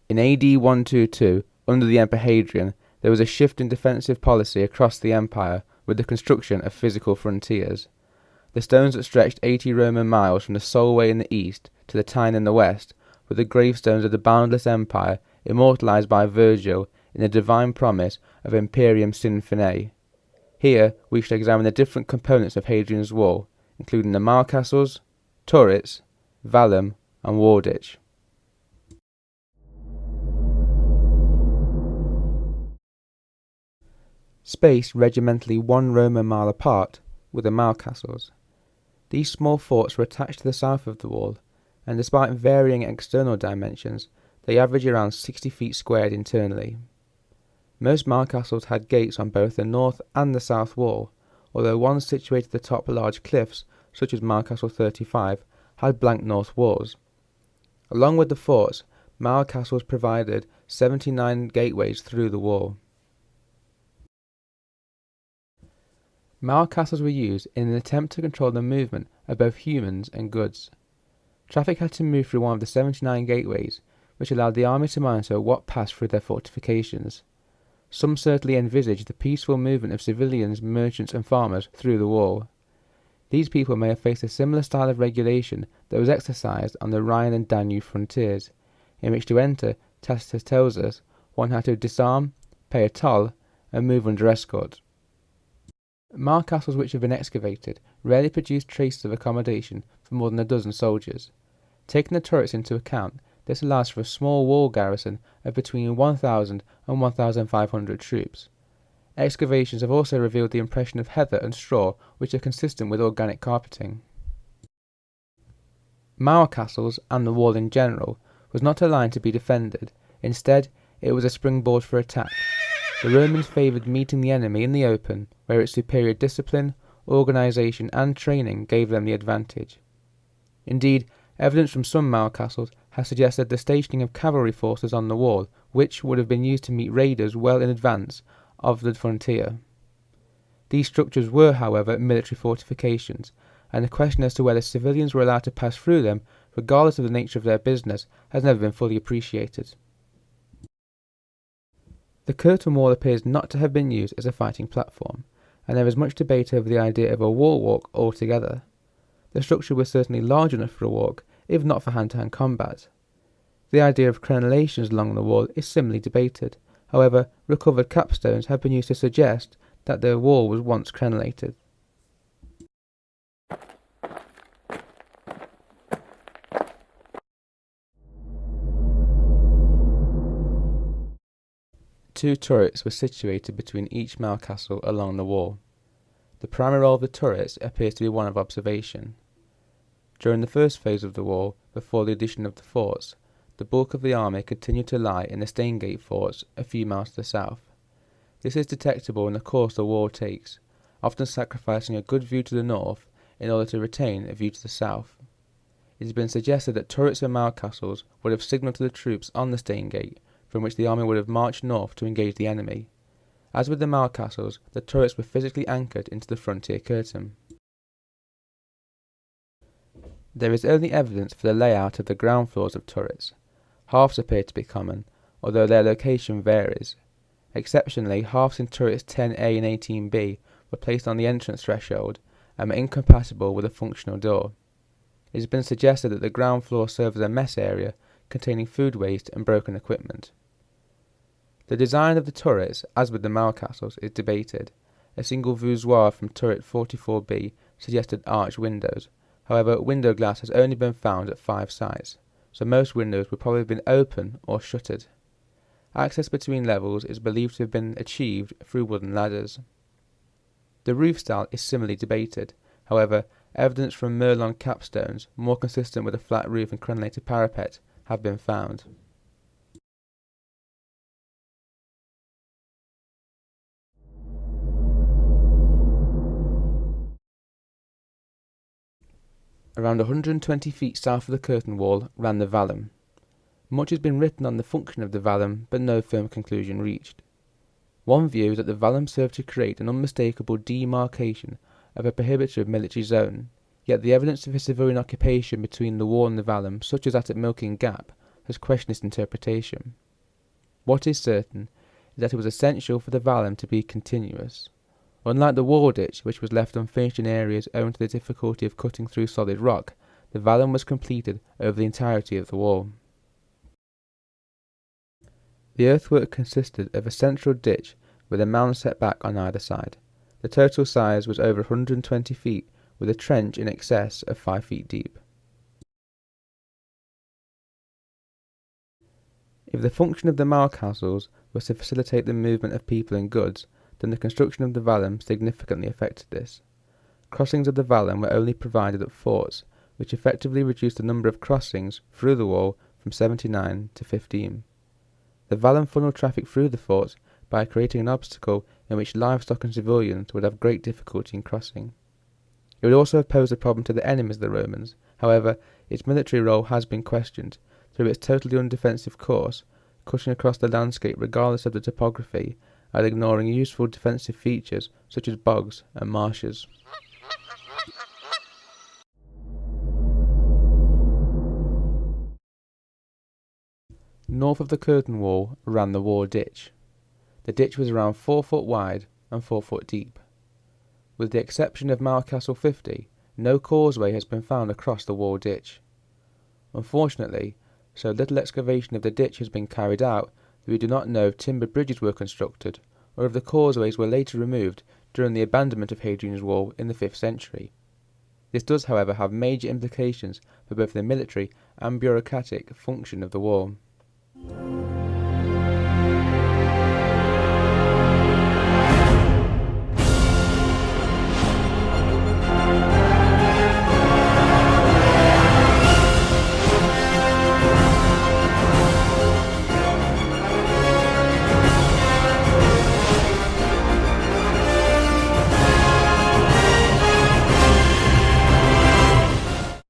In AD 122, under the Emperor Hadrian, there was a shift in defensive policy across the empire with the construction of physical frontiers. The stones that stretched 80 Roman miles from the Solway in the east to the Tyne in the west were the gravestones of the boundless empire immortalized by Virgil in the divine promise of Imperium Sine Fine. Here we shall examine the different components of Hadrian's wall, including the mile castles, turrets, vallum and war ditch. Spaced regimentally 1 Roman mile apart were the mile castles. These small forts were attached to the south of the wall, and despite varying external dimensions, they average around 60 feet squared internally. Most mile castles had gates on both the north and the south wall, although ones situated atop large cliffs, such as Mile Castle 35, had blank north walls. Along with the forts, mile castles provided 79 gateways through the wall. Mile castles were used in an attempt to control the movement of both humans and goods. Traffic had to move through one of the 79 gateways, which allowed the army to monitor what passed through their fortifications. Some certainly envisaged the peaceful movement of civilians, merchants and farmers through the wall. These people may have faced a similar style of regulation that was exercised on the Rhine and Danube frontiers, in which to enter, Tacitus tells us, one had to disarm, pay a toll, and move under escort. Mile castles which have been excavated rarely produce traces of accommodation for more than a dozen soldiers. Taking the turrets into account, this allows for a small wall garrison of between 1,000 and 1,500 troops. Excavations have also revealed the impression of heather and straw which are consistent with organic carpeting. Mile castles, and the wall in general, was not a line to be defended. Instead, it was a springboard for attack. The Romans favoured meeting the enemy in the open, where its superior discipline, organisation and training gave them the advantage. Indeed, evidence from some mile castles has suggested the stationing of cavalry forces on the wall, which would have been used to meet raiders well in advance of the frontier. These structures were, however, military fortifications, and the question as to whether civilians were allowed to pass through them, regardless of the nature of their business, has never been fully appreciated. The curtain wall appears not to have been used as a fighting platform, and there is much debate over the idea of a wall walk altogether. The structure was certainly large enough for a walk, if not for hand-to-hand combat. The idea of crenellations along the wall is similarly debated. However, recovered capstones have been used to suggest that the wall was once crenellated. Two turrets were situated between each mile castle along the wall. The primary role of the turrets appears to be one of observation. During the first phase of the wall, before the addition of the forts, the bulk of the army continued to lie in the Staingate forts a few miles to the south. This is detectable in the course the wall takes, often sacrificing a good view to the north in order to retain a view to the south. It has been suggested that turrets and mile castles would have signalled to the troops on the Staingate, from which the army would have marched north to engage the enemy. As with the mile castles, the turrets were physically anchored into the frontier curtain. There is only evidence for the layout of the ground floors of turrets. Halves appear to be common, although their location varies. Exceptionally, halves in turrets 10A and 18B were placed on the entrance threshold and were incompatible with a functional door. It has been suggested that the ground floor served as a mess area containing food waste and broken equipment. The design of the turrets, as with the mile castles, is debated. A single voussoir from turret 44B suggested arched windows. However, window glass has only been found at 5 sites, so most windows would probably have been open or shuttered. Access between levels is believed to have been achieved through wooden ladders. The roof style is similarly debated. However, evidence from Merlon capstones, more consistent with a flat roof and crenellated parapet, have been found. Around 120 feet south of the curtain wall ran the vallum. Much has been written on the function of the vallum, but no firm conclusion reached. One view is that the vallum served to create an unmistakable demarcation of a prohibited military zone, yet the evidence of a civilian occupation between the wall and the vallum, such as that at Milking Gap, has questioned its interpretation. What is certain is that it was essential for the vallum to be continuous. Unlike the wall ditch, which was left unfinished in areas owing to the difficulty of cutting through solid rock, the vallum was completed over the entirety of the wall. The earthwork consisted of a central ditch with a mound set back on either side. The total size was over 120 feet, with a trench in excess of 5 feet deep. If the function of the mile castles was to facilitate the movement of people and goods, then the construction of the vallum significantly affected this. Crossings of the vallum were only provided at forts, which effectively reduced the number of crossings through the wall from 79 to 15. The vallum funneled traffic through the forts by creating an obstacle in which livestock and civilians would have great difficulty in crossing. It would also have posed a problem to the enemies of the Romans. However, its military role has been questioned, through its totally undefensive course, cutting across the landscape regardless of the topography, and ignoring useful defensive features such as bogs and marshes. North of the curtain wall ran the wall ditch. The ditch was around 4 foot wide and 4 foot deep. With the exception of Mile-Castle 50, no causeway has been found across the wall ditch. Unfortunately, so little excavation of the ditch has been carried out that we do not know if timber bridges were constructed, or if the causeways were later removed during the abandonment of Hadrian's Wall in the 5th century. This does, however, have major implications for both the military and bureaucratic function of the wall.